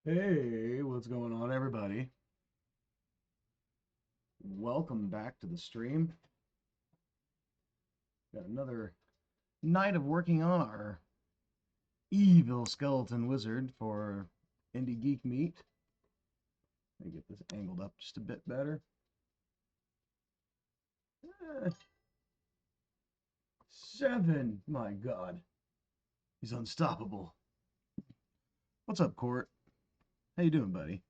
Hey, what's going on, everybody? Welcome back to the stream. Got another night of working on our evil skeleton wizard for Indie Geek Meet. Let me get this angled up just a bit better. Eh, 7! My God. He's unstoppable. What's up, Court? How you doing, buddy?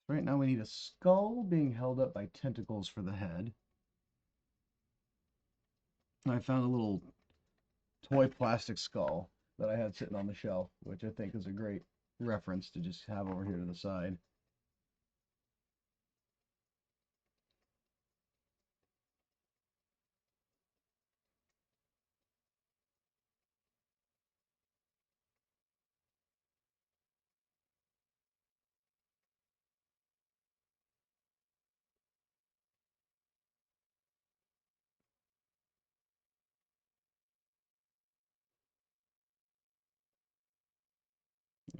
Right now we need a skull being held up by tentacles for the head. I found a little toy plastic skull that I had sitting on the shelf, which I think is a great reference to just have over here to the side.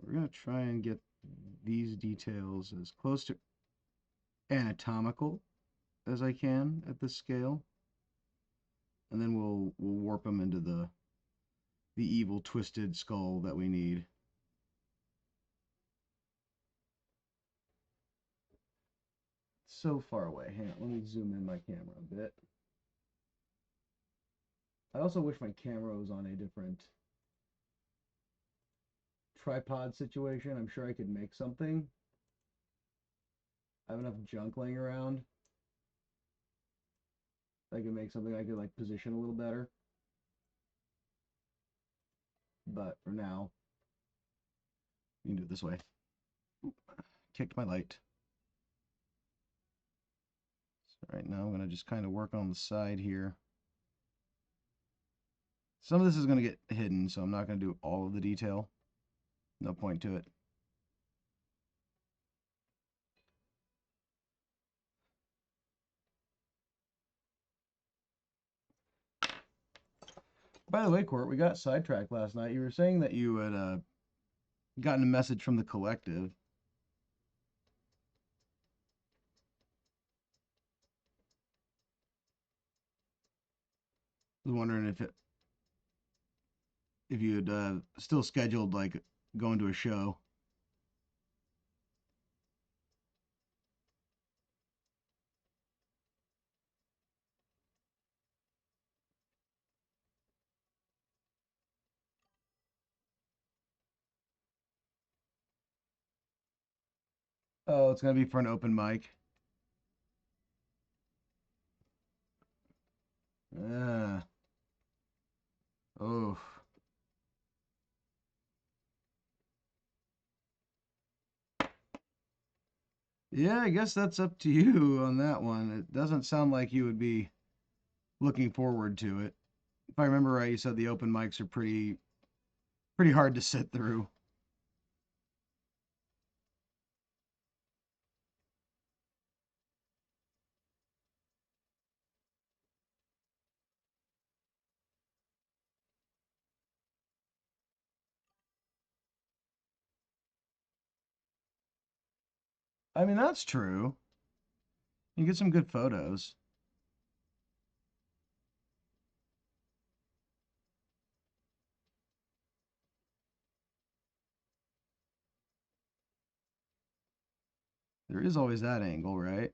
We're going to try and get these details as close to anatomical as I can at this scale. And then we'll warp them into the evil twisted skull that we need. So far away. Hang on, let me zoom in my camera a bit. I also wish my camera was on a different tripod situation. I'm sure I could make something. I have enough junk laying around. I could make something I could like position a little better. But for now, you can do it this way. Oop, kicked my light. So right now I'm going to just kind of work on the side here. Some of this is going to get hidden, so I'm not going to do all of the detail. No point to it. By the way, Court, we got sidetracked last night. You were saying that you had gotten a message from the collective. I was wondering if you had still scheduled like going to a show. Oh, it's going to be for an open mic. Ah. Oh. Yeah, I guess that's up to you on that one. It doesn't sound like you would be looking forward to it. If I remember right, you said the open mics are pretty hard to sit through. I mean, that's true. You get some good photos. There is always that angle, right?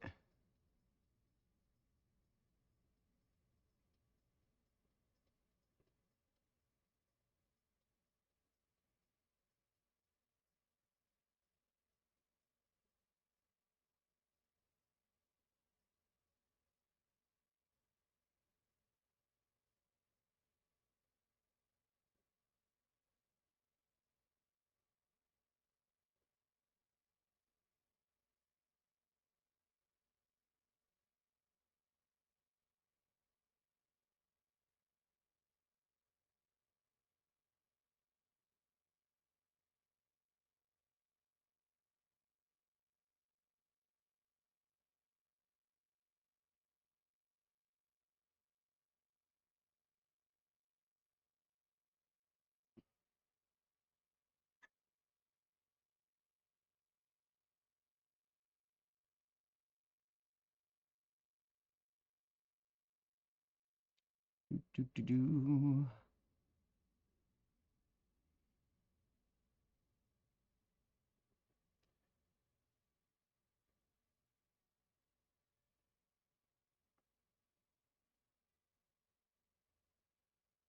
Do do do.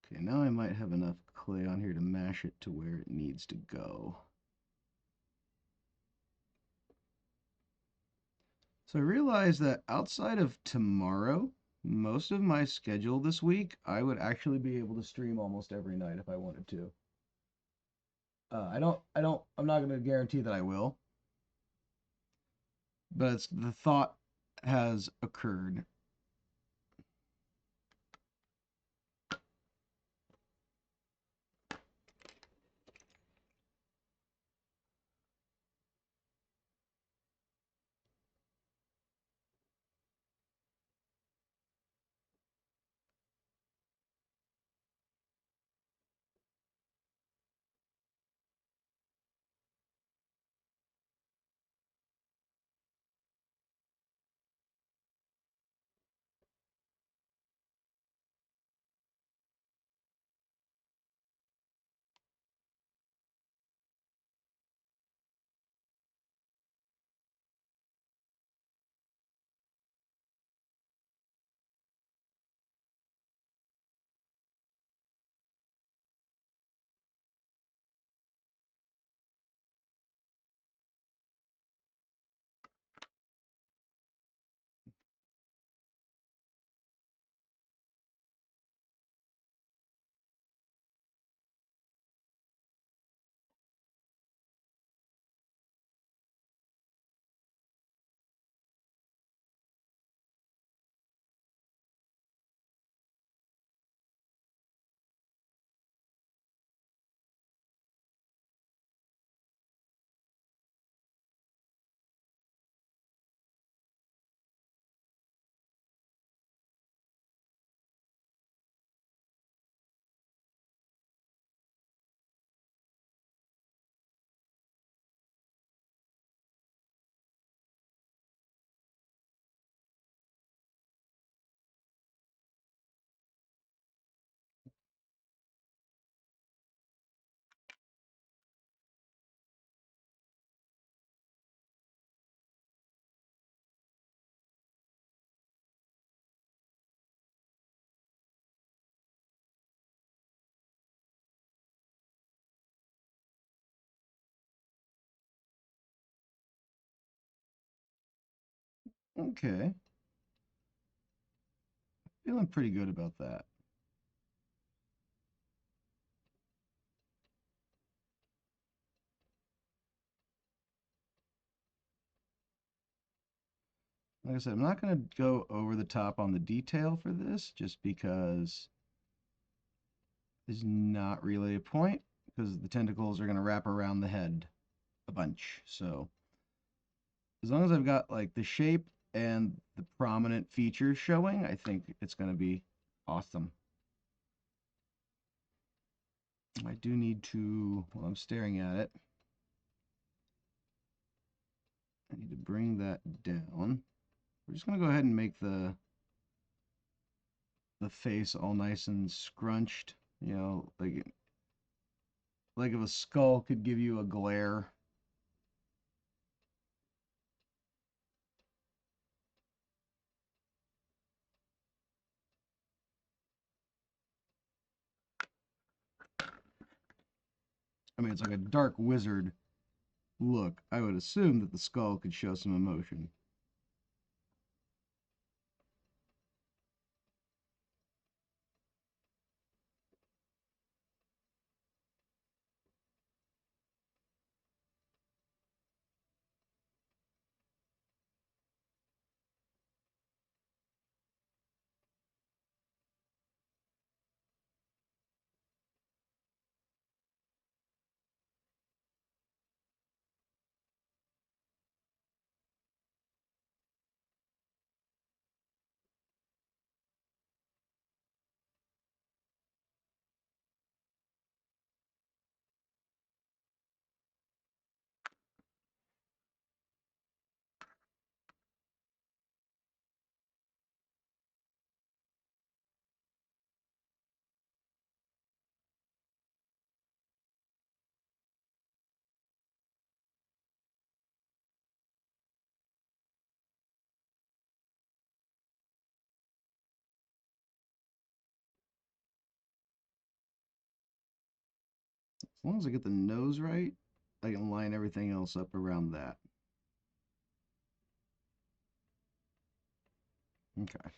Okay, now I might have enough clay on here to mash it to where it needs to go. So I realized that outside of tomorrow, most of my schedule this week, I would actually be able to stream almost every night if I wanted to. I'm not going to guarantee that I will, but it's, the thought has occurred. Okay, feeling pretty good about that. Like I said, I'm not going to go over the top on the detail for this just because there's not really a point because the tentacles are going to wrap around the head a bunch. So as long as I've got like the shape and the prominent features showing, I think it's going to be awesome. I do need to, while I'm staring at it, I need to bring that down. We're just going to go ahead and make the face all nice and scrunched, you know, like if a skull could give you a glare. I mean, it's like a dark wizard look. I would assume that the skull could show some emotion. As long as I get the nose right, I can line everything else up around that. Okay.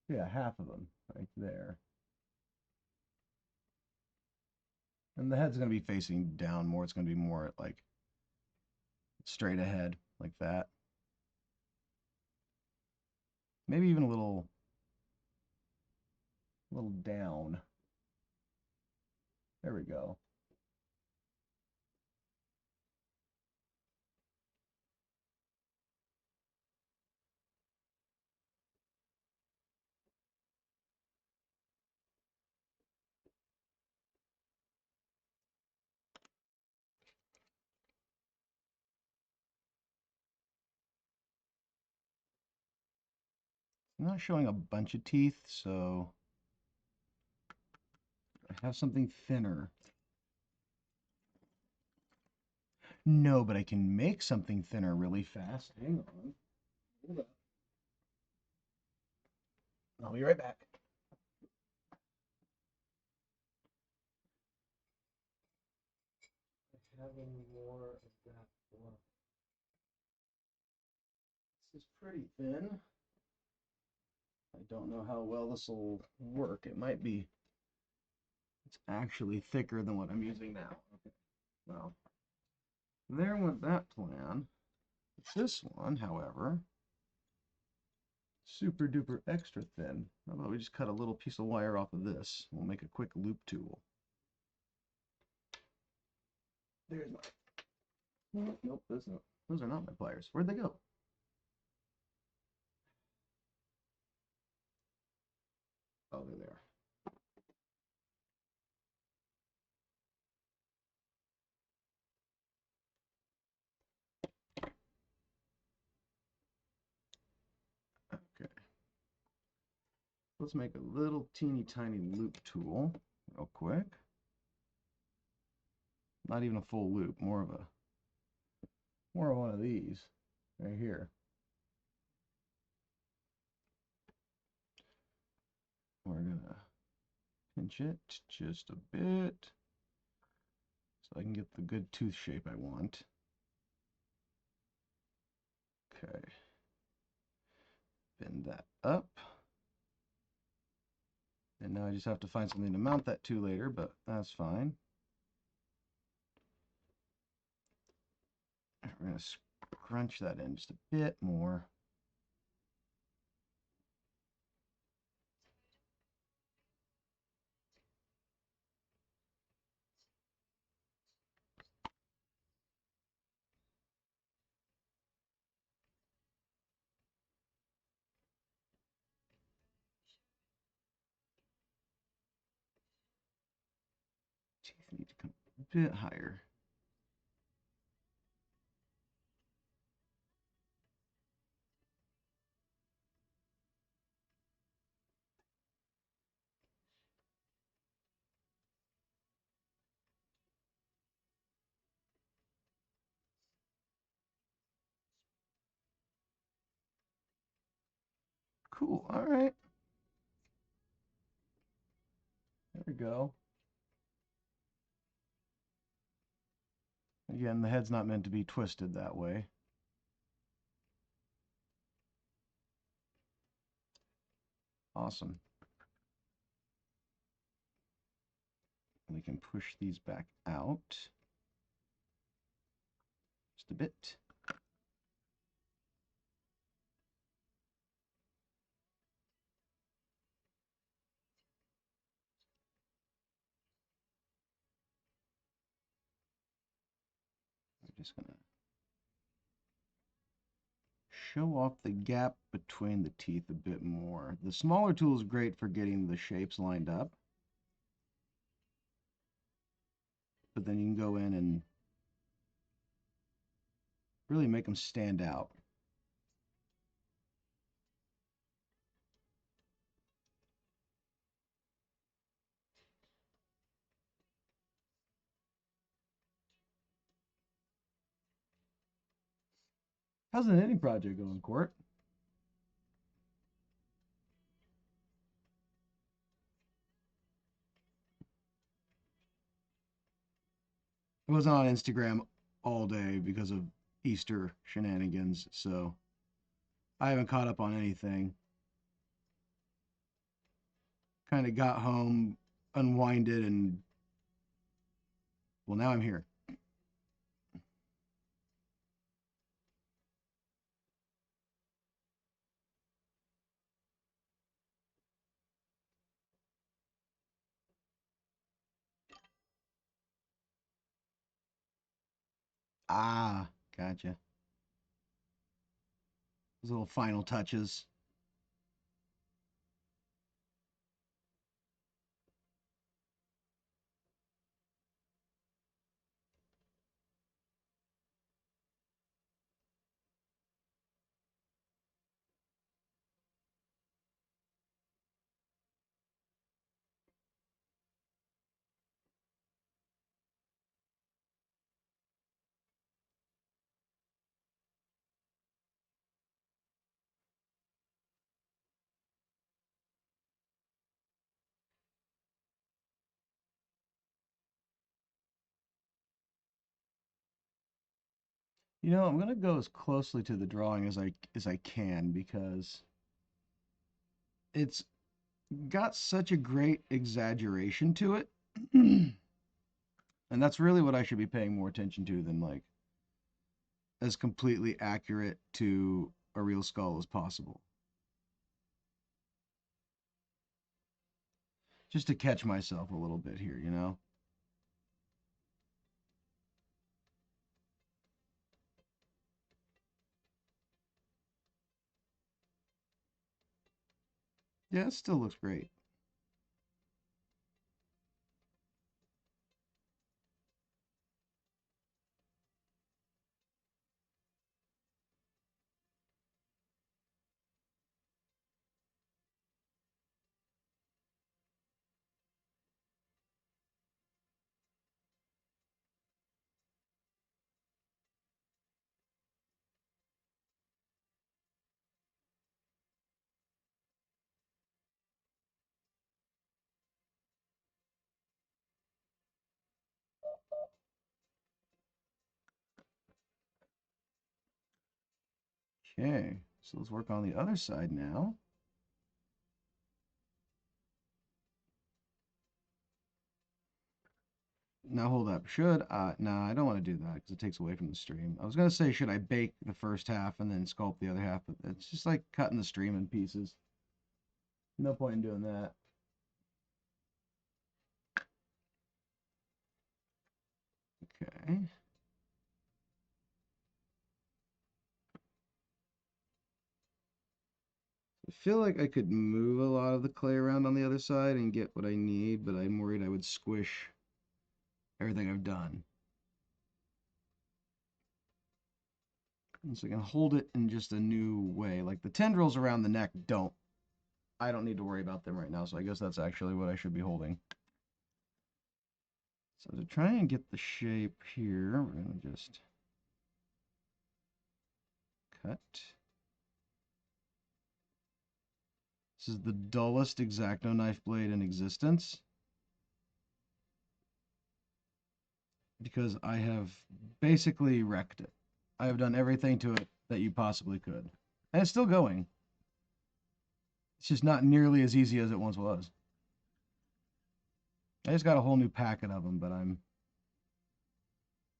Yeah, half of them right there. And the head's going to be facing down more. It's going to be more like straight ahead, like that. Maybe even a little down. There we go. I'm not showing a bunch of teeth, so I have something thinner. No, but I can make something thinner really fast. Hang on. Hold up. I'll be right back. I have any more of that fluff. This is pretty thin. I don't know how well this will work. It might be. It's actually thicker than what I'm using now. Okay. Well, there went that plan. This one, however, super duper extra thin. How about we just cut a little piece of wire off of this? We'll make a quick loop tool. There's my. Nope, those are not my pliers. Where'd they go? Oh, they're there. Okay. Let's make a little teeny tiny loop tool real quick. Not even a full loop, more of one of these right here. We're gonna pinch it just a bit so I can get the good tooth shape I want. Okay. Bend that up. And now I just have to find something to mount that to later, but that's fine. We're going to scrunch that in just a bit more. Teeth need to come a bit higher. Cool. All right. There we go. Again, the head's not meant to be twisted that way. Awesome. We can push these back out just a bit. We're just going to show off the gap between the teeth a bit more. The smaller tool is great for getting the shapes lined up, but then you can go in and really make them stand out. How's the knitting project going, Court? I wasn't on Instagram all day because of Easter shenanigans, so I haven't caught up on anything. Kind of got home, unwinded, and well, now I'm here. Ah, gotcha. Those little final touches. I'm gonna go as closely to the drawing as I can because it's got such a great exaggeration to it. And that's really what I should be paying more attention to than like as completely accurate to a real skull as possible. Just to catch myself a little bit here. Yeah, it still looks great. Okay, so let's work on the other side now. Now hold up. No, I don't want to do that because it takes away from the stream. I was gonna say, should I bake the first half and then sculpt the other half? But it's just like cutting the stream in pieces. No point in doing that. Okay. I feel like I could move a lot of the clay around on the other side and get what I need, but I'm worried I would squish everything I've done. And so I can hold it in just a new way. Like the tendrils around the neck I don't need to worry about them right now, so I guess that's actually what I should be holding. So to try and get the shape here, we're going to just cut. This is the dullest X-Acto knife blade in existence because I have basically wrecked it. I have done everything to it that you possibly could. And it's still going. It's just not nearly as easy as it once was. I just got a whole new packet of them, but I'm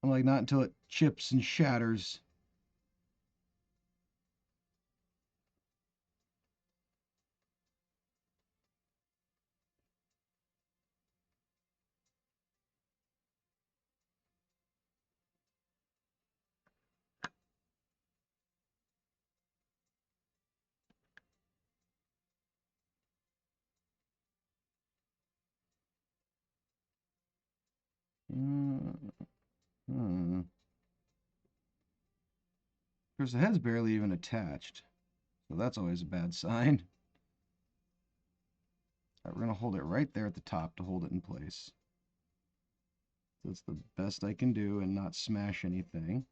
like, not until it chips and shatters. Mm, hmm. Of course, the head's barely even attached, so that's always a bad sign. All right, we're going to hold it right there at the top to hold it in place. That's the best I can do and not smash anything.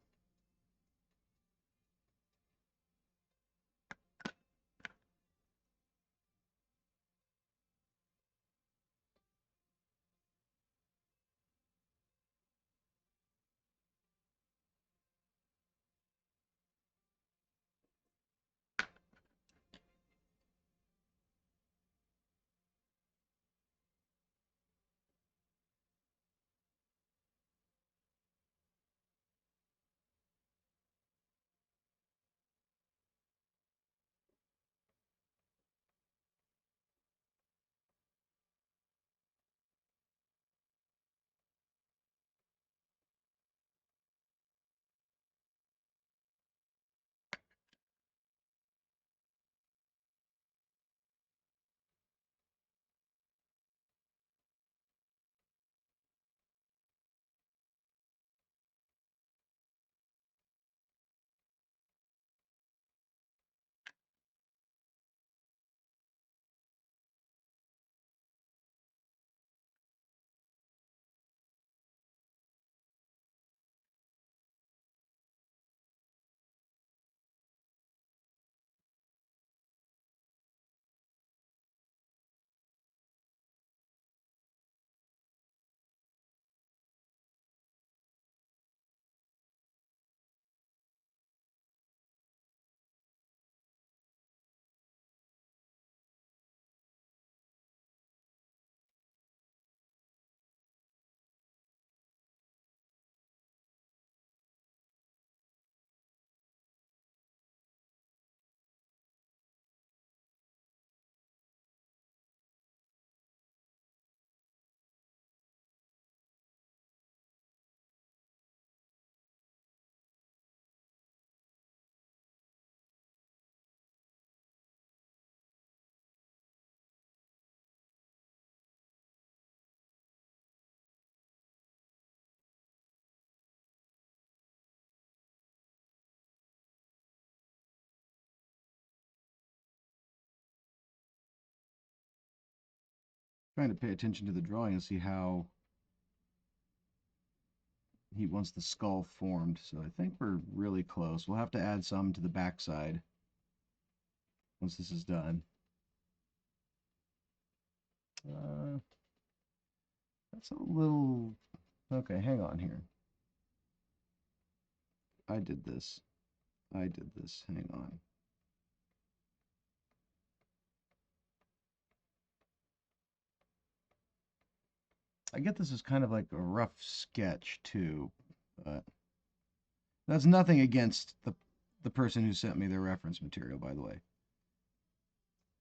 Trying to pay attention to the drawing and see how he wants the skull formed. So I think we're really close. We'll have to add some to the backside once this is done. That's a little... Okay, hang on here. I did this. Hang on. I get this is kind of like a rough sketch too, but that's nothing against the person who sent me their reference material, by the way.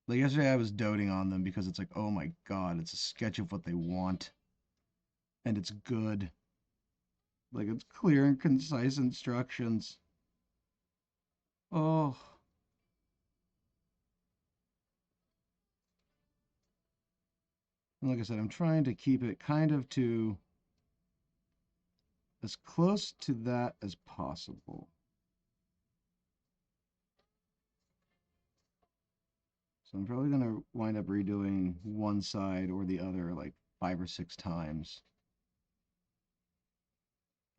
Like yesterday I was doting on them because it's like, oh my god, it's a sketch of what they want. And it's good. Like it's clear and concise instructions. Oh. And like I said, I'm trying to keep it kind of to as close to that as possible. So I'm probably going to wind up redoing one side or the other like 5 or 6 times.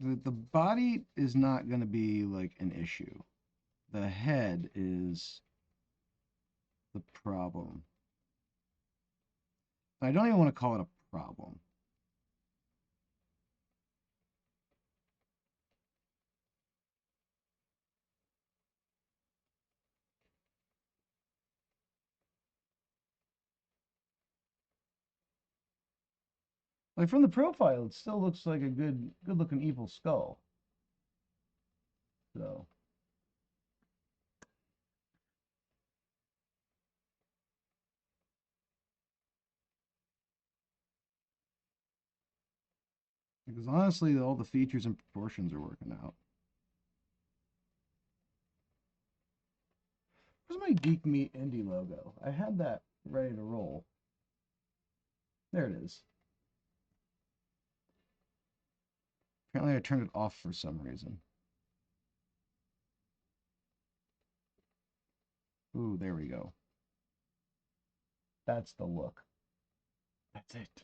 The body is not going to be like an issue. The head is the problem. I don't even want to call it a problem. Like from the profile, it still looks like a good looking evil skull. So because honestly, all the features and proportions are working out. Where's my Geek Meet Indy logo? I had that ready to roll. There it is. Apparently I turned it off for some reason. Ooh, there we go. That's the look. That's it.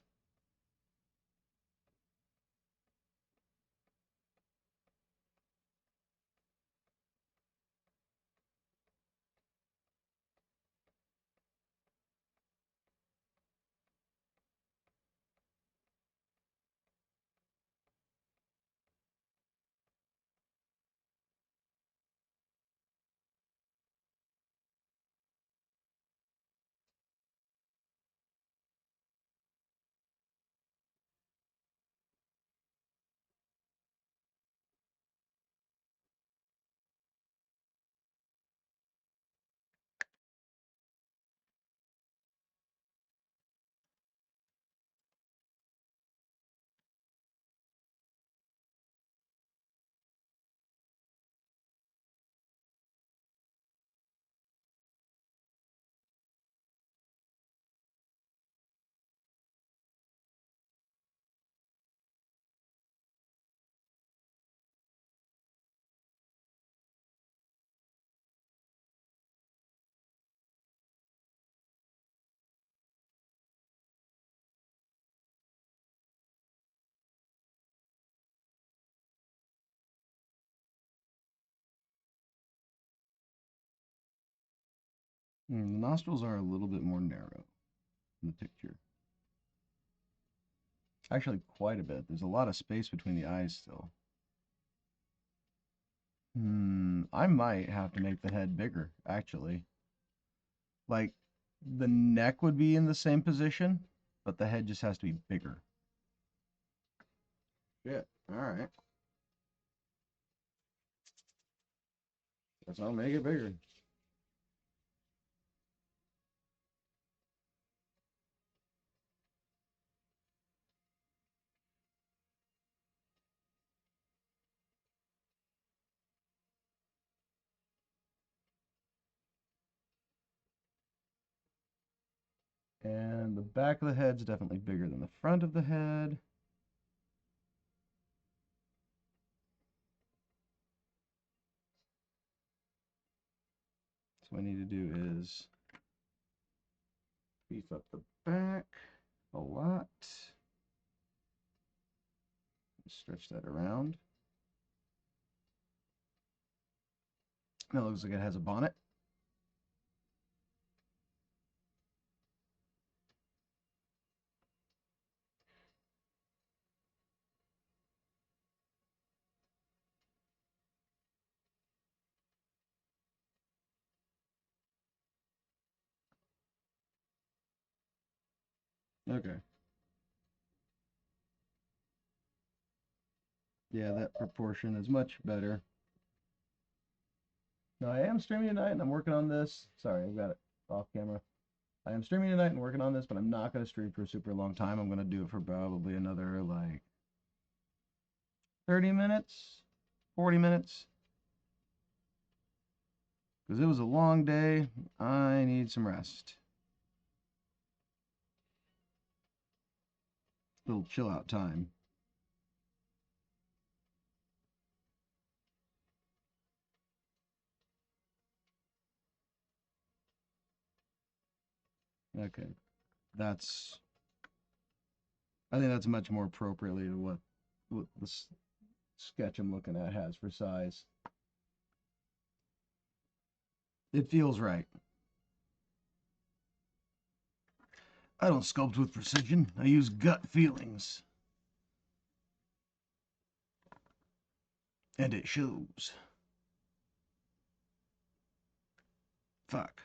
The nostrils are a little bit more narrow in the picture. Actually, quite a bit. There's a lot of space between the eyes still. I might have to make the head bigger, actually. Like, the neck would be in the same position, but the head just has to be bigger. Shit. Alright. Guess I'll make it bigger. And the back of the head's definitely bigger than the front of the head. So what I need to do is beef up the back. a lot. Stretch that around. Now it looks like it has a bonnet. Okay. Yeah, that proportion is much better. Now I am streaming tonight and I'm working on this. Sorry, I've got it off camera. I am streaming tonight and working on this, but I'm not going to stream for a super long time. I'm going to do it for probably another like 30 minutes, 40 minutes. Because it was a long day. I need some rest. A little chill out time. Okay. That's, I think that's much more appropriately to what the sketch I'm looking at has for size. It feels right. I don't sculpt with precision. I use gut feelings. And it shows. Fuck.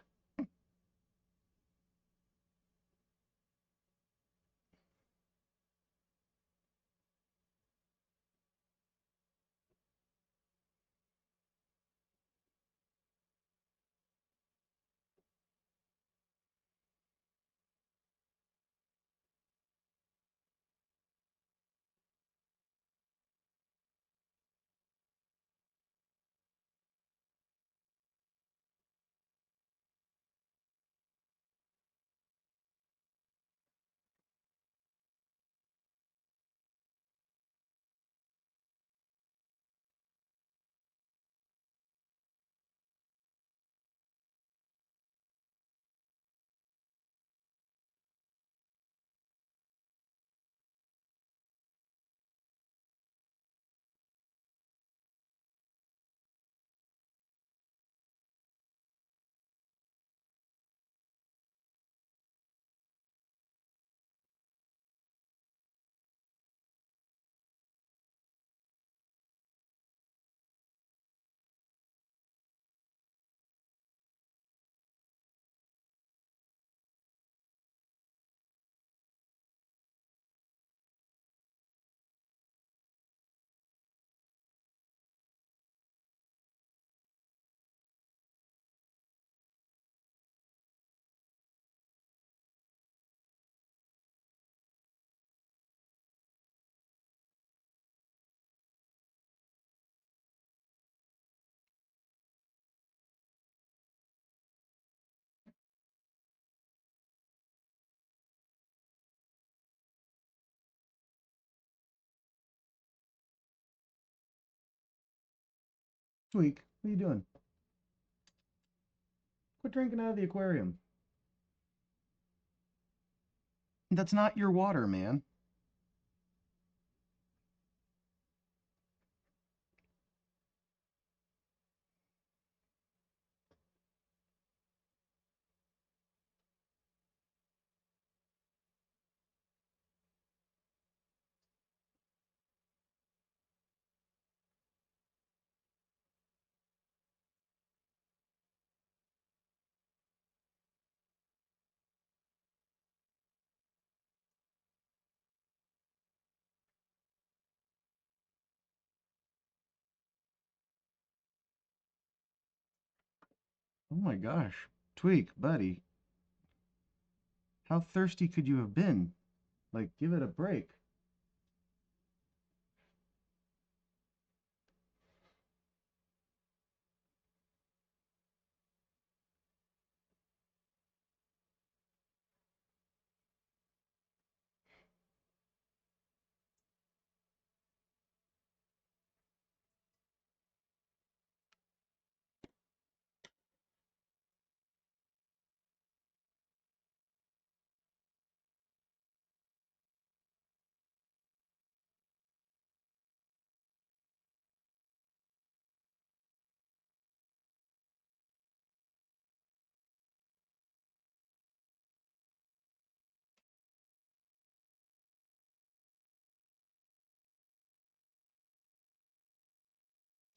Tweak, what are you doing? Quit drinking out of the aquarium. That's not your water, man. Oh my gosh. Tweak, buddy. How thirsty could you have been? Like, give it a break.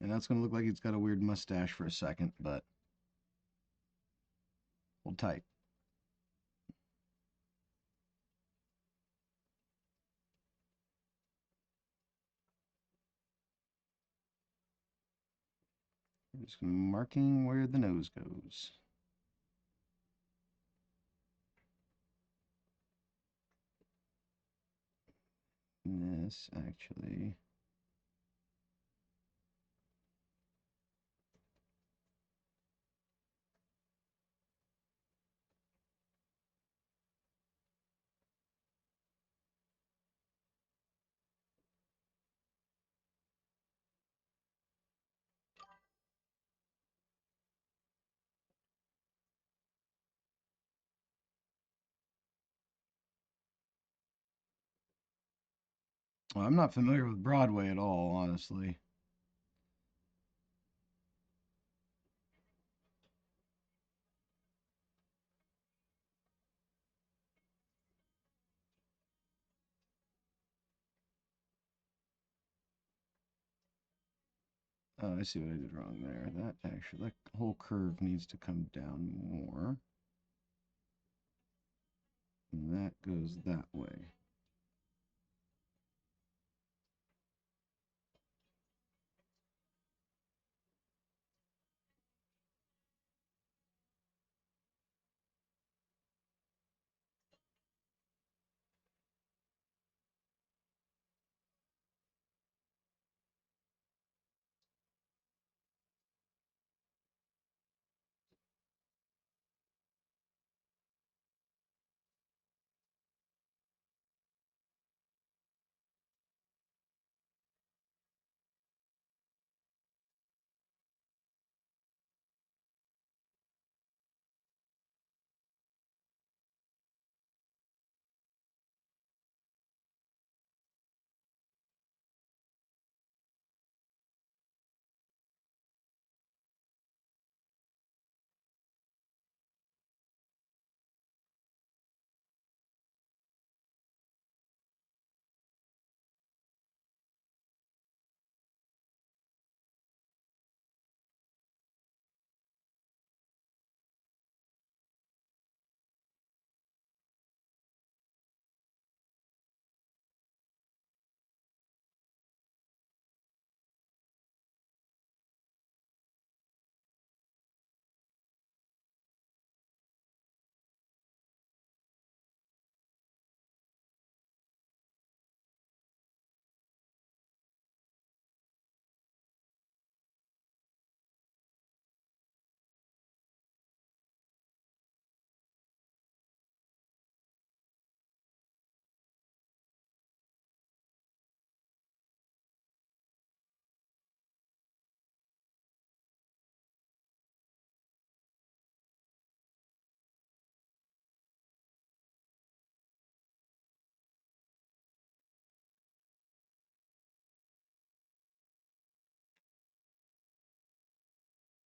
And that's going to look like he's got a weird mustache for a second, but hold tight. We're just marking where the nose goes. This actually. Well, I'm not familiar with Broadway at all, honestly. Oh, I see what I did wrong there. That whole curve needs to come down more. And that goes that way.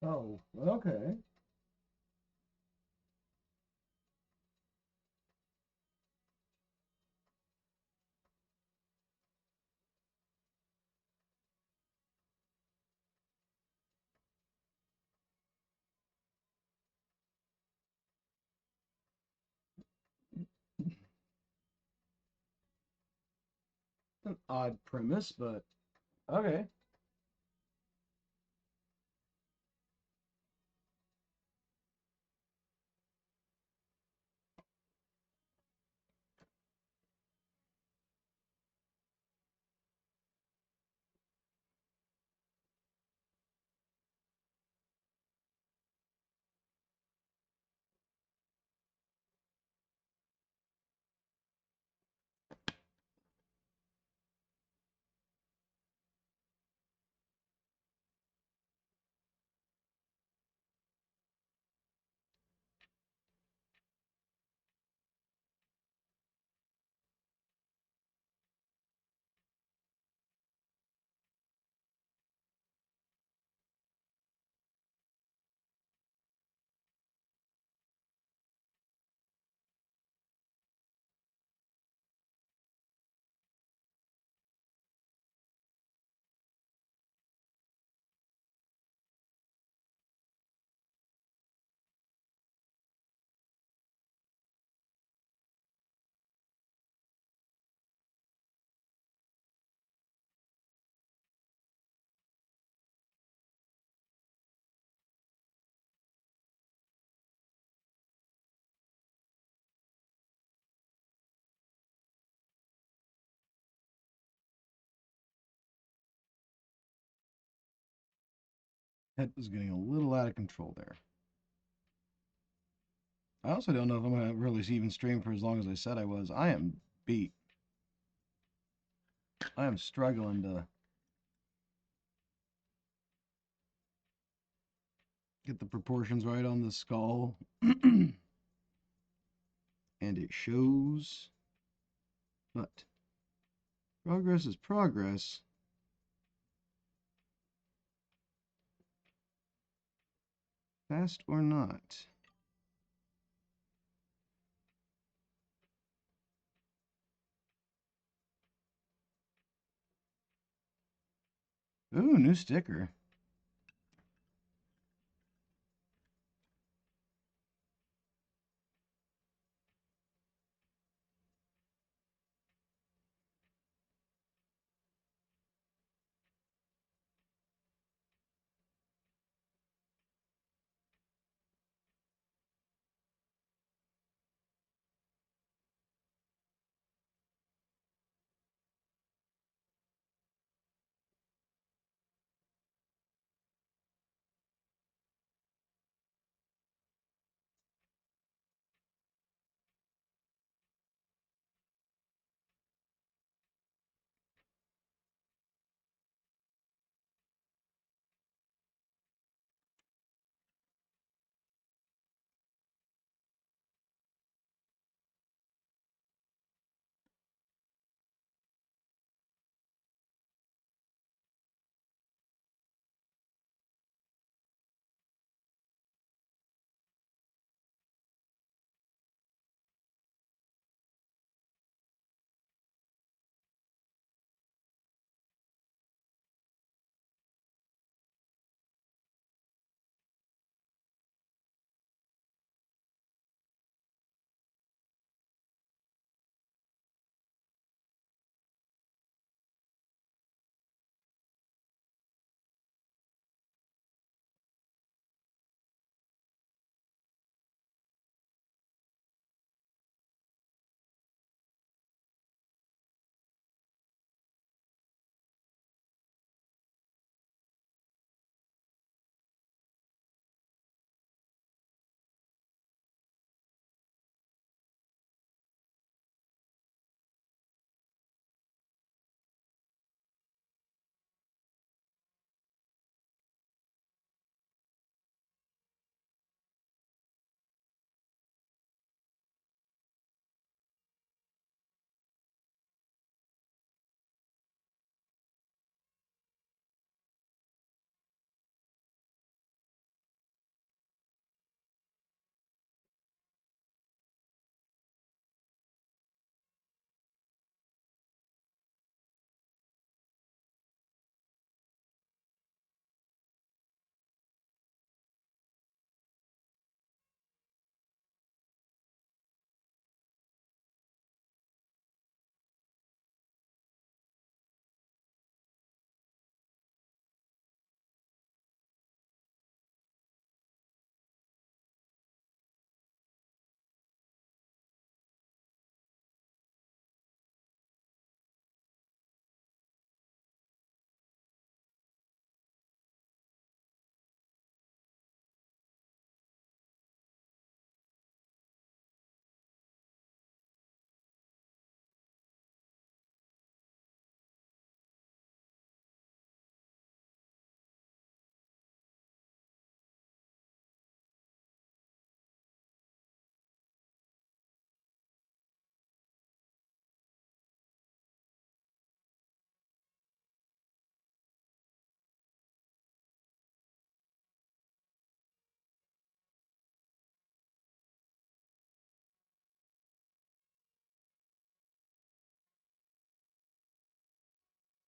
Oh, okay. An odd premise, but okay. That was getting a little out of control there. I also don't know if I'm going to really even stream for as long as I said I was. I am beat. I am struggling to get the proportions right on the skull. And it shows. But progress is progress. Fast or not. Ooh, new sticker.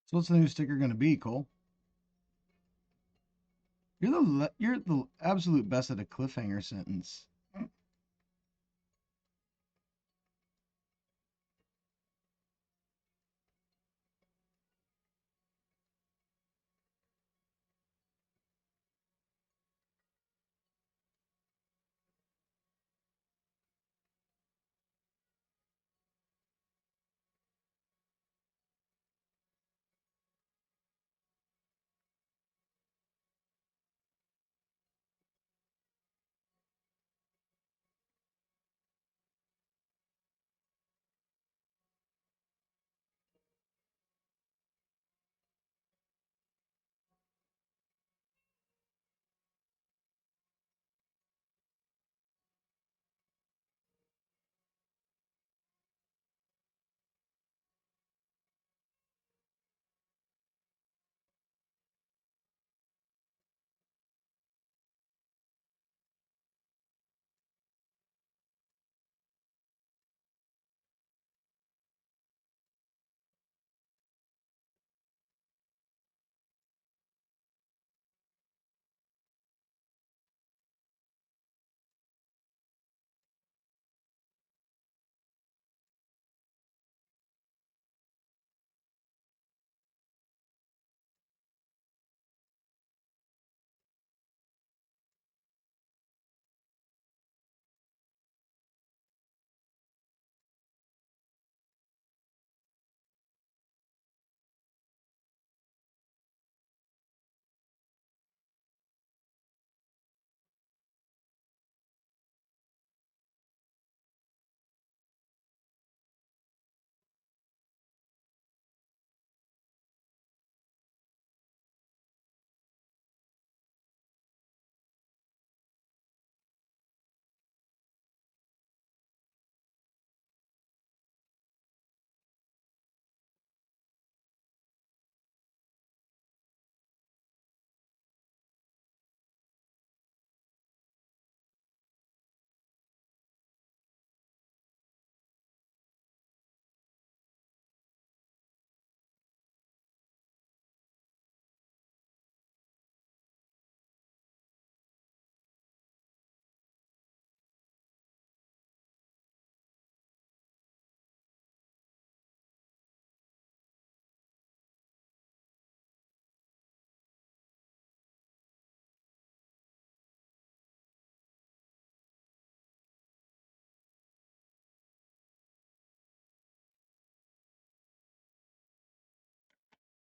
So what's the new sticker going to be, Cole? You're the absolute best at a cliffhanger sentence.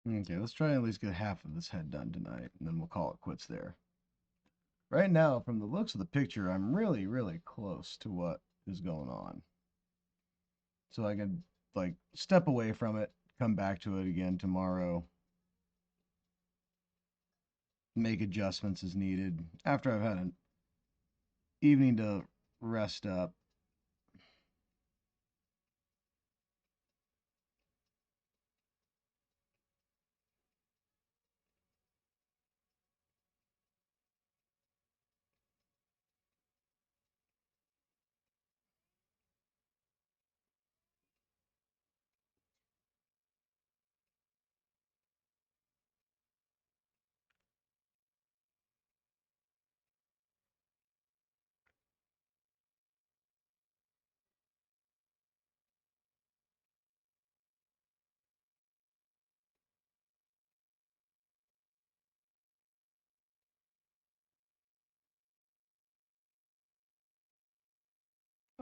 Okay, let's try and at least get half of this head done tonight, and then we'll call it quits there. Right now, from the looks of the picture, I'm really, really close to what is going on. So I can, like, step away from it, come back to it again tomorrow, make adjustments as needed after I've had an evening to rest up.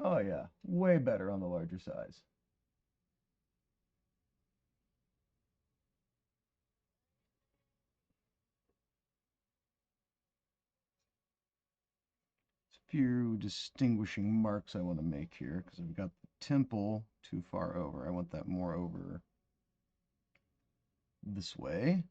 Oh yeah, way better on the larger size. A few distinguishing marks I want to make here because I've got the temple too far over. I want that more over this way.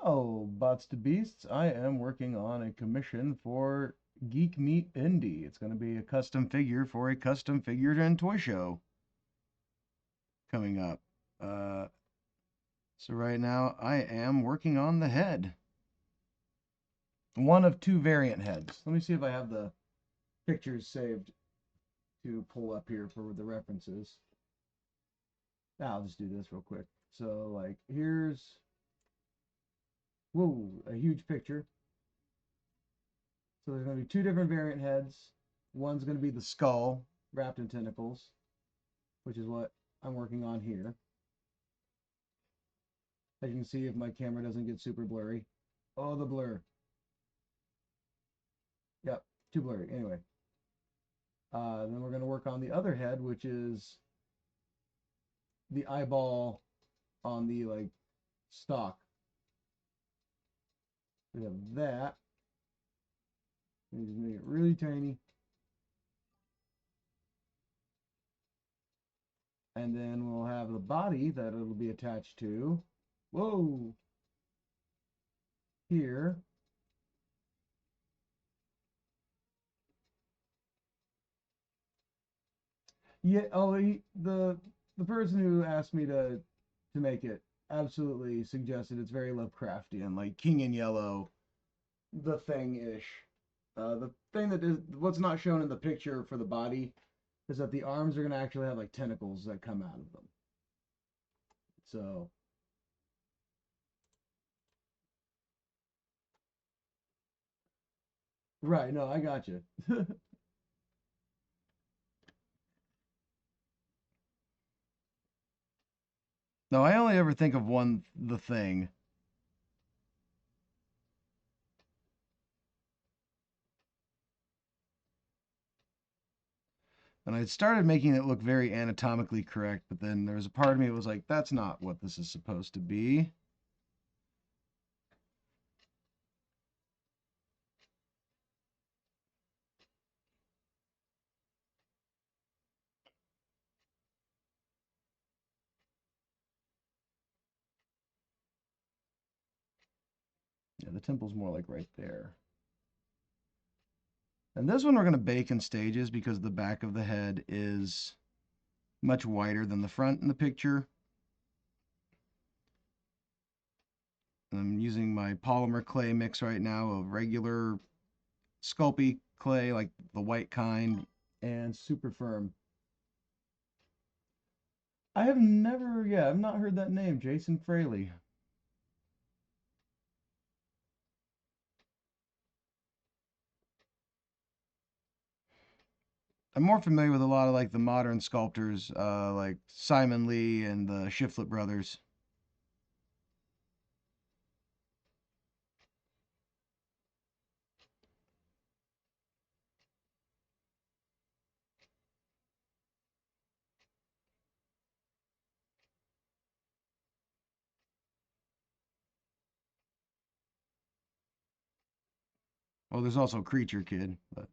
Whoa, bots to beasts. I am working on a commission for Geek Meet Indy. It's going to be a custom figure for a custom figure and toy show coming up. Uh, so right now I am working on the head. One of two variant heads. Let me see if I have the pictures saved to pull up here for the references. I'll just do this real quick. So like here's, whoa, a huge picture. So there's going to be two different variant heads. One's going to be the skull wrapped in tentacles, which is what I'm working on here. As you can see, if my camera doesn't get super blurry. Oh, the blur. Yep, too blurry. Anyway, then we're going to work on the other head, which is the eyeball on the like stalk. We have that. We just make it really tiny. And then we'll have the body that it'll be attached to. Whoa! Here. Yeah. Oh, the person who asked me to make it absolutely suggested it's very Lovecraftian, like King in Yellow, the Thing ish. The thing that is what's not shown in the picture for the body is that the arms are gonna actually have like tentacles that come out of them. So right, no, I got you. No, I only ever think of one, the Thing. And I started making it look very anatomically correct, but then there was a part of me that was like, that's not what this is supposed to be. Yeah, the temple's more like right there. And this one we're going to bake in stages because the back of the head is much wider than the front in the picture. I'm using my polymer clay mix right now of regular Sculpey clay, like the white kind, and super firm. I have never, yeah, I've not heard that name, Jason Fraley. I'm more familiar with a lot of like the modern sculptors, like Simon Lee and the Shiflett brothers. Well, there's also Creature Kid, but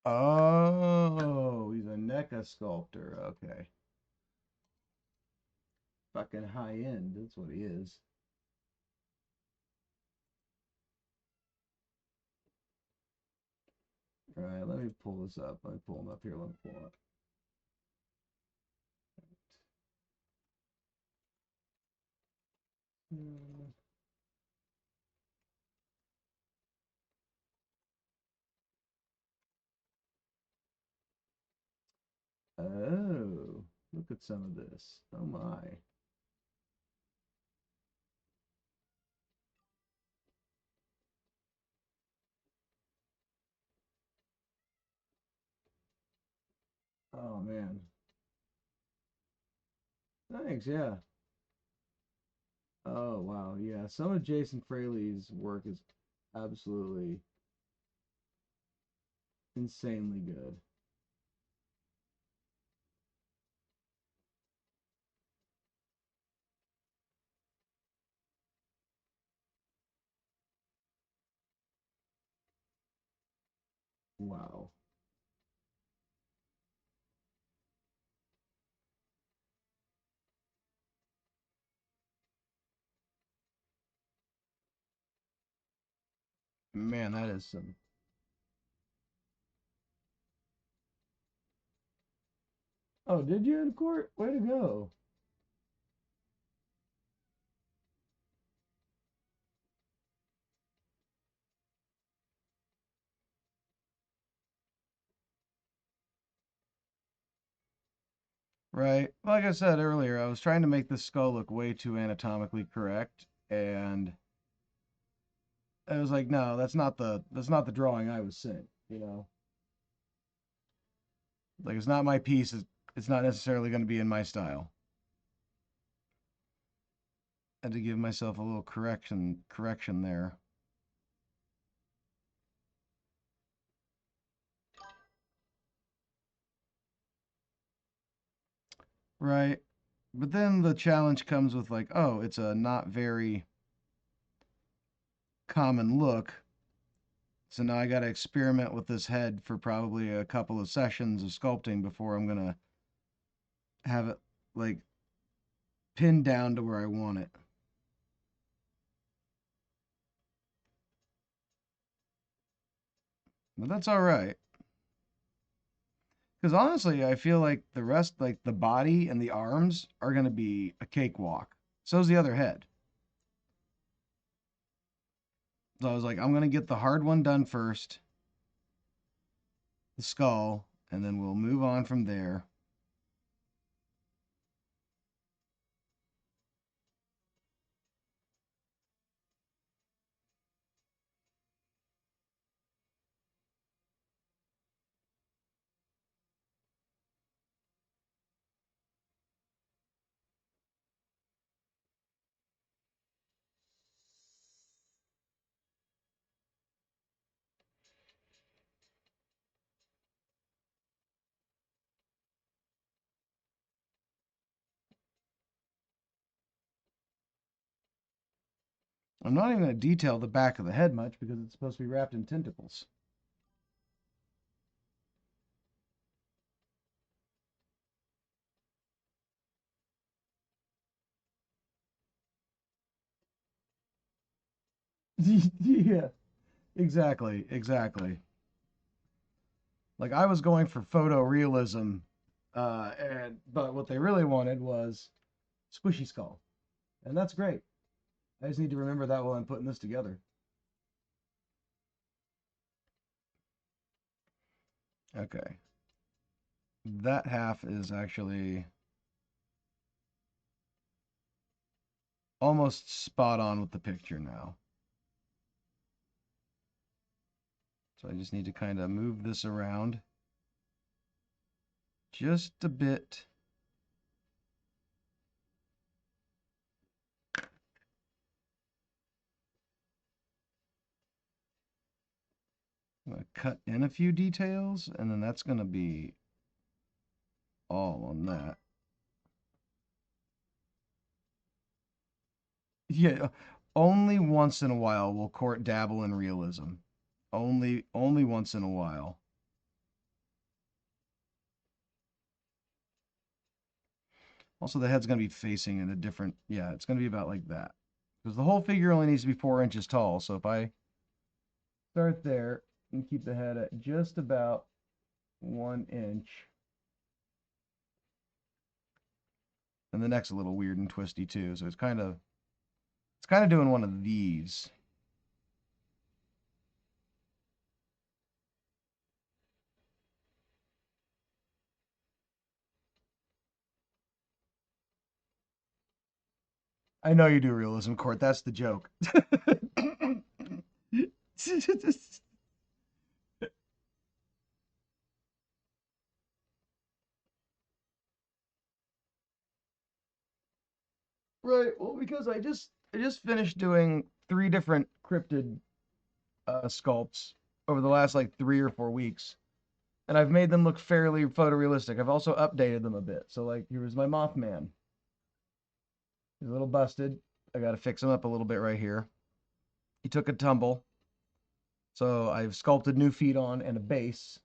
oh, he's a NECA sculptor. Okay, fucking high end. That's what he is. All right, let me pull this up. Let me pull him up here. Let me pull him up. Hmm. Oh, look at some of this. Oh my. Oh man. Thanks. Yeah. Oh wow. Yeah. Some of Jason Fraley's work is absolutely insanely good. Wow. Man, that is some. Oh, did you in court? Way to go. Right. Like I said earlier, I was trying to make this skull look way too anatomically correct, and I was like, no, that's not the drawing I was sent. Like it's not my piece. It's not necessarily going to be in my style. I had to give myself a little correction there. Right. But then the challenge comes with like, oh, it's a not very common look. So now I got to experiment with this head for probably a couple of sessions of sculpting before I'm going to have it like pinned down to where I want it. But that's all right. Because honestly, I feel like the rest, like the body and the arms, are going to be a cakewalk. So's the other head. So I was like, I'm going to get the hard one done first, the skull, and then we'll move on from there. I'm not even going to detail the back of the head much because it's supposed to be wrapped in tentacles. Yeah, exactly, exactly. Like I was going for photorealism, but what they really wanted was squishy skull, and that's great. I just need to remember that while I'm putting this together. Okay, that half is actually almost spot on with the picture now. So I just need to kind of move this around just a bit. I'm going to cut in a few details, and then that's going to be all on that. Yeah, only once in a while will Court dabble in realism. Only once in a while. Also, the head's going to be facing in a different, yeah, it's going to be about like that. Because the whole figure only needs to be 4 inches tall. So if I start there and keep the head at just about 1 inch, and the neck's a little weird and twisty too. So it's kind of doing one of these. I know you do realism, Court. That's the joke. Right. Well, because I just finished doing 3 different cryptid sculpts over the last like 3 or 4 weeks, and I've made them look fairly photorealistic. I've also updated them a bit. So like, here's my Mothman. He's a little busted. I got to fix him up a little bit right here. He took a tumble, so I've sculpted new feet on and a base.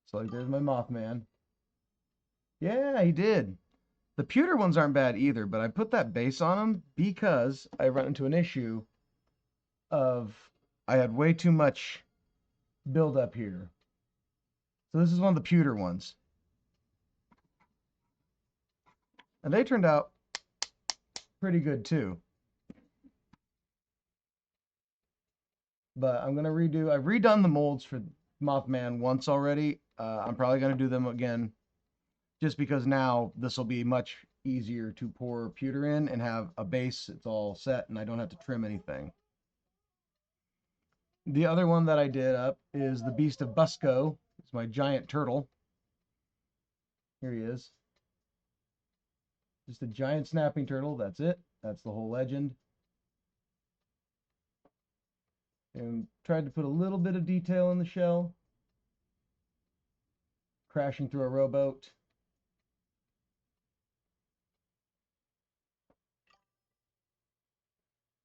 So like, there's my Mothman. Yeah, he did. The pewter ones aren't bad either, but I put that base on them because I run into an issue of I had way too much build up here. So this is one of the pewter ones. And they turned out pretty good too. But I'm going to redo, I've redone the molds for Mothman once already. I'm probably going to do them again just because now this will be much easier to pour pewter in and have a base. It's all set and I don't have to trim anything. The other one that I did up is the Beast of Busco. It's my giant turtle. Here he is. Just a giant snapping turtle. That's it. That's the whole legend. And tried to put a little bit of detail in the shell. Crashing through a rowboat.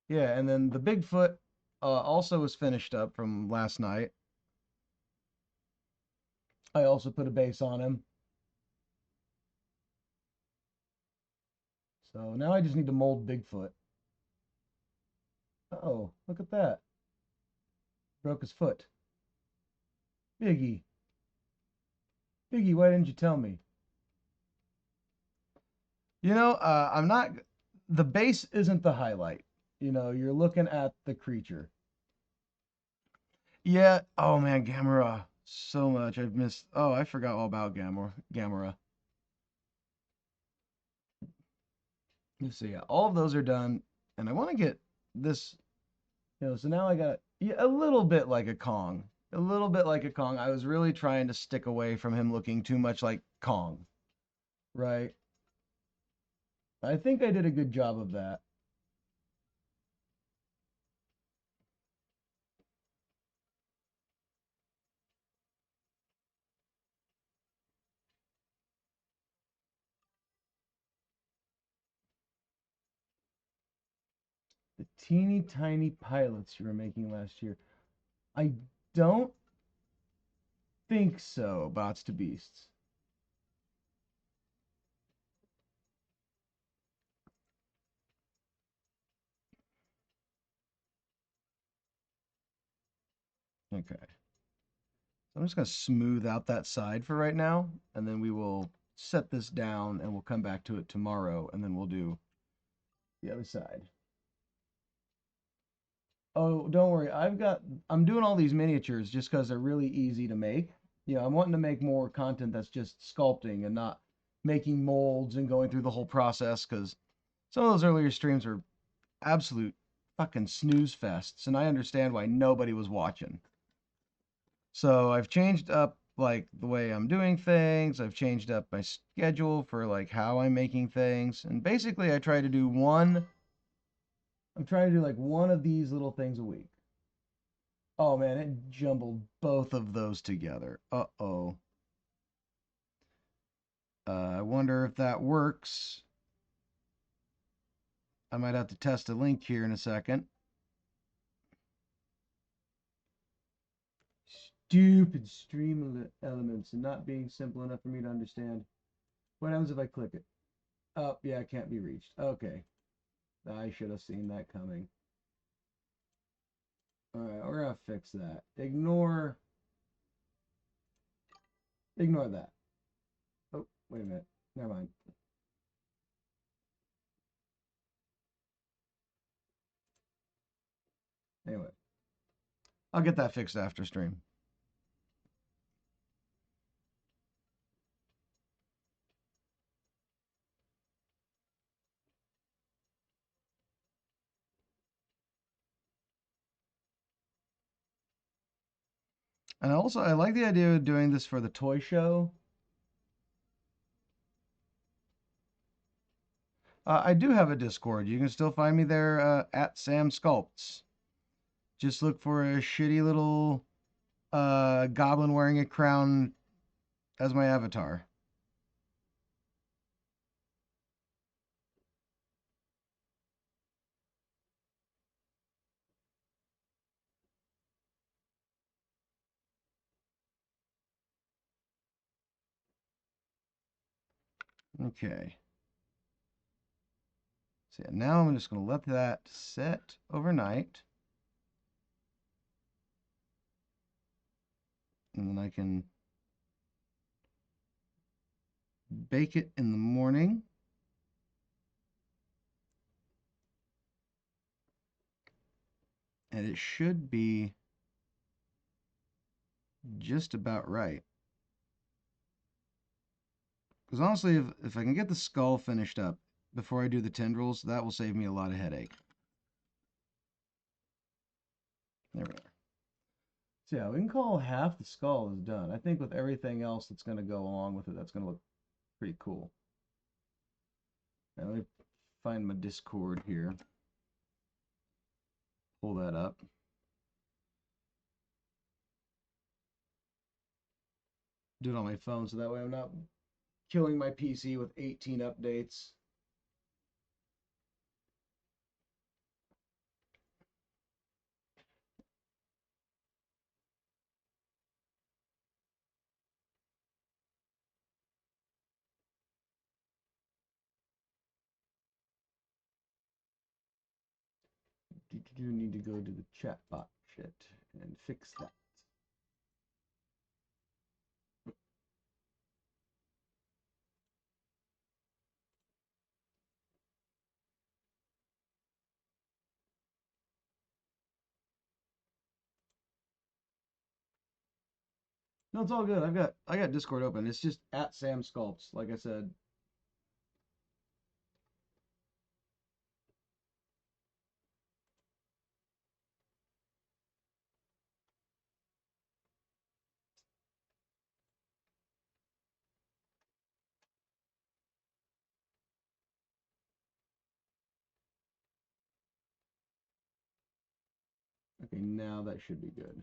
Yeah, and then the Bigfoot also was finished up from last night. I also put a base on him. So now I just need to mold Bigfoot. Oh, look at that. Broke his foot. Biggie. Biggie, why didn't you tell me? I'm not. The base isn't the highlight. You're looking at the creature. Yeah. Oh man, Gamera. So much. I've missed. Oh, I forgot all about Gamera. So yeah, all of those are done, and I want to get this. So now I got a little bit like a Kong. A little bit like a Kong. I was really trying to stick away from him looking too much like Kong. Right. I think I did a good job of that. The teeny tiny pilots you were making last year. I don't think so, Bots to Beasts. Okay. So I'm just going to smooth out that side for right now, and then we will set this down and we'll come back to it tomorrow, and then we'll do the other side. Oh, don't worry. I'm doing all these miniatures just because they're really easy to make. I'm wanting to make more content that's just sculpting and not making molds and going through the whole process, because some of those earlier streams were absolute fucking snooze fests, and I understand why nobody was watching. So I've changed up like the way I'm doing things. I've changed up my schedule for like how I'm making things. And basically I'm trying to do like one of these little things a week. Oh man, it jumbled both of those together. Uh-oh. I wonder if that works. I might have to test a link here in a second. Stupid stream elements and not being simple enough for me to understand. What happens if I click it? Oh, yeah, it can't be reached. Okay. I should have seen that coming. Alright, we're gonna fix that. Ignore that. Oh, wait a minute. Never mind. Anyway, I'll get that fixed after stream. And also, I like the idea of doing this for the toy show. I do have a Discord. You can still find me there at Sam Sculpts. Just look for a shitty little goblin wearing a crown as my avatar. Okay. So yeah, now I'm just going to let that set overnight. And then I can bake it in the morning. And it should be just about right. Because honestly, if I can get the skull finished up before I do the tendrils, that will save me a lot of headache. There we are. So yeah, we can call half the skull is done. I think with everything else that's going to go along with it, that's going to look pretty cool. Now let me find my Discord here. Pull that up. Do it on my phone so that way I'm not killing my PC with 18 updates. Do need to go to the chat box shit and fix that. No, it's all good. I got Discord open. It's just at Sam Sculpts, like I said. Okay, now that should be good.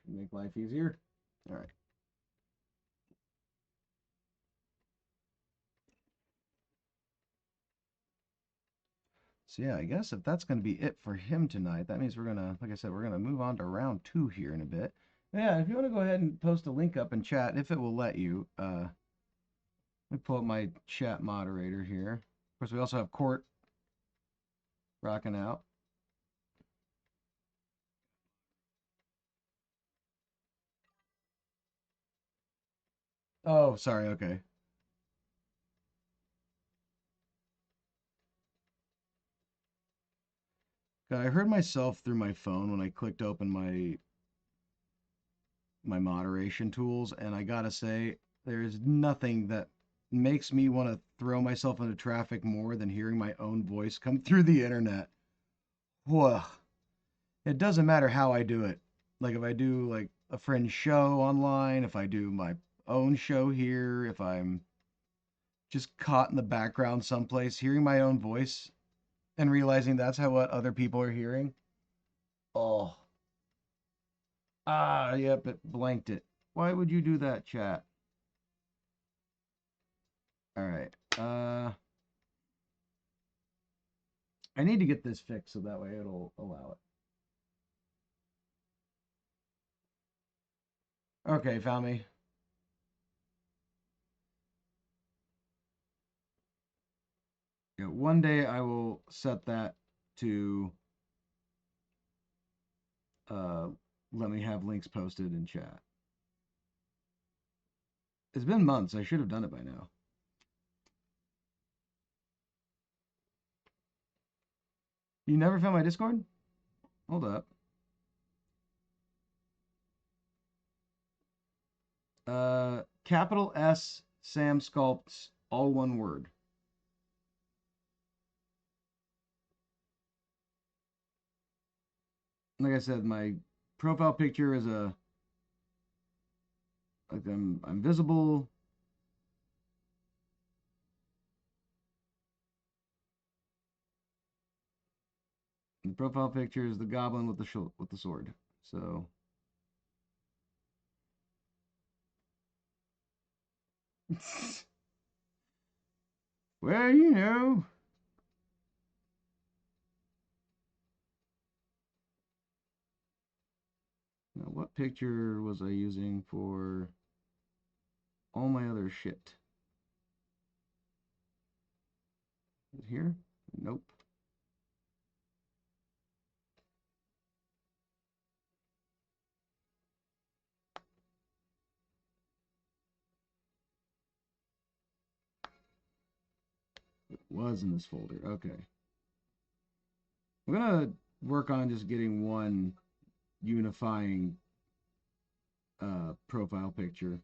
Make life easier. All right. So yeah, I guess if that's going to be it for him tonight, that means we're going to, like I said, we're going to move on to round 2 here in a bit. Yeah, if you want to go ahead and post a link up in chat, if it will let you, let me pull up my chat moderator here. Of course, we also have Court rocking out. Oh, sorry, okay. I heard myself through my phone when I clicked open my moderation tools, and I gotta say, there's nothing that makes me want to throw myself into traffic more than hearing my own voice come through the internet. Whoa. It doesn't matter how I do it. Like if I do like a friend's show online, if I do my own show here, if I'm just caught in the background someplace, hearing my own voice and realizing that's how what other people are hearing. Oh. Ah, yep, it blanked it. Why would you do that, chat? All right. I need to get this fixed so that way it'll allow it. Okay, found me. Yeah, one day I will set that to uh, let me have links posted in chat. It's been months. I should have done it by now. You never found my Discord? Hold up. Capital S Sam Sculpts, all one word. Like I said, my profile picture is a like I'm visible. The profile picture is the goblin with the sword. So well, you know. Now, what picture was I using for all my other shit? Is it here? Nope. It was in this folder. Okay. I'm gonna work on just getting one unifying profile picture.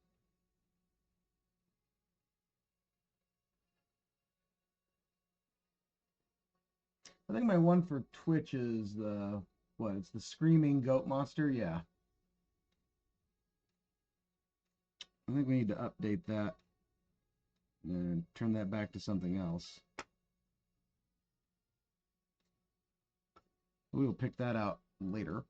I think my one for Twitch is the what? It's the screaming goat monster. Yeah. I think we need to update that and turn that back to something else. We will pick that out later.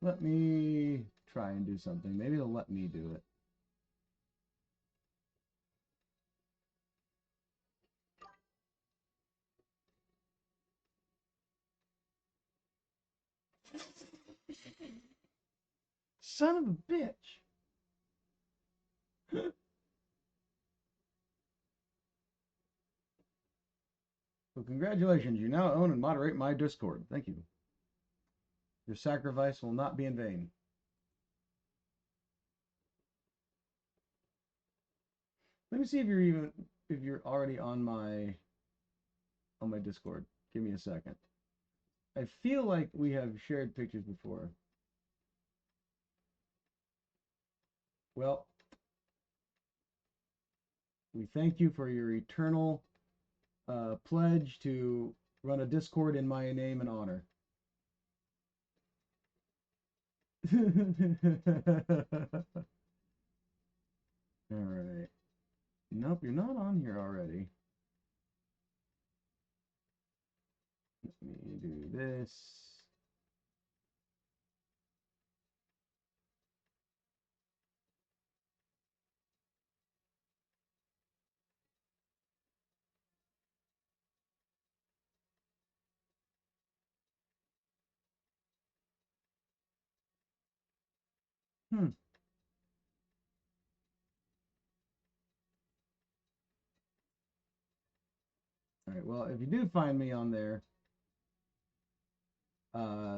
Let me try and do something. Maybe it'll let me do it. Son of a bitch. So congratulations, you now own and moderate my Discord. Thank you. Your sacrifice will not be in vain. Let me see if you're already on my Discord. Give me a second. I feel like we have shared pictures before. Well, we thank you for your eternal pledge to run a Discord in my name and honor. All right. Nope, you're not on here already. me do this. Hmm. All right. Well, if you do find me on there,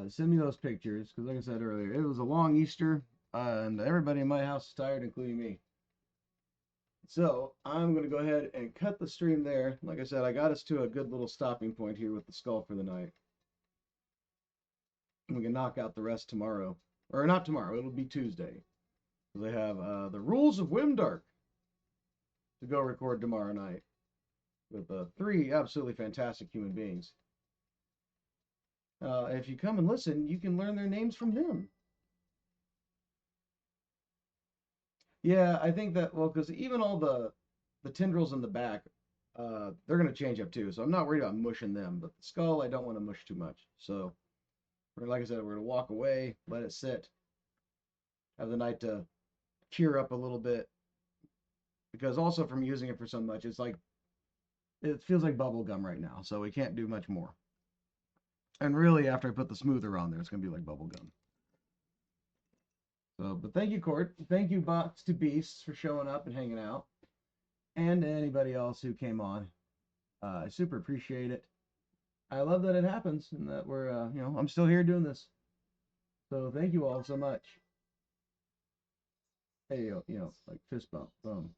send me those pictures because, like I said earlier, it was a long Easter, and everybody in my house is tired, including me. So I'm going to go ahead and cut the stream there. Like I said, I got us to a good little stopping point here with the skull for the night. We can knock out the rest tomorrow, or not tomorrow. It'll be Tuesday. They have the Rules of Wimdark to go record tomorrow night with three absolutely fantastic human beings. If you come and listen, you can learn their names from them. Yeah, I think that, well, because even all the tendrils in the back, they're going to change up too. So I'm not worried about mushing them, but the skull I don't want to mush too much. So like I said, we're going to walk away, let it sit, have the night to cure up a little bit. Because also from using it for so much, it's like it feels like bubble gum right now. So we can't do much more. And really, after I put the smoother on there, it's going to be like bubble gum. So, but thank you, Court. Thank you, Box to Beasts, for showing up and hanging out, and anybody else who came on. I super appreciate it. I love that it happens and that we're, I'm still here doing this. So thank you all so much. Hey, like fist bump, boom.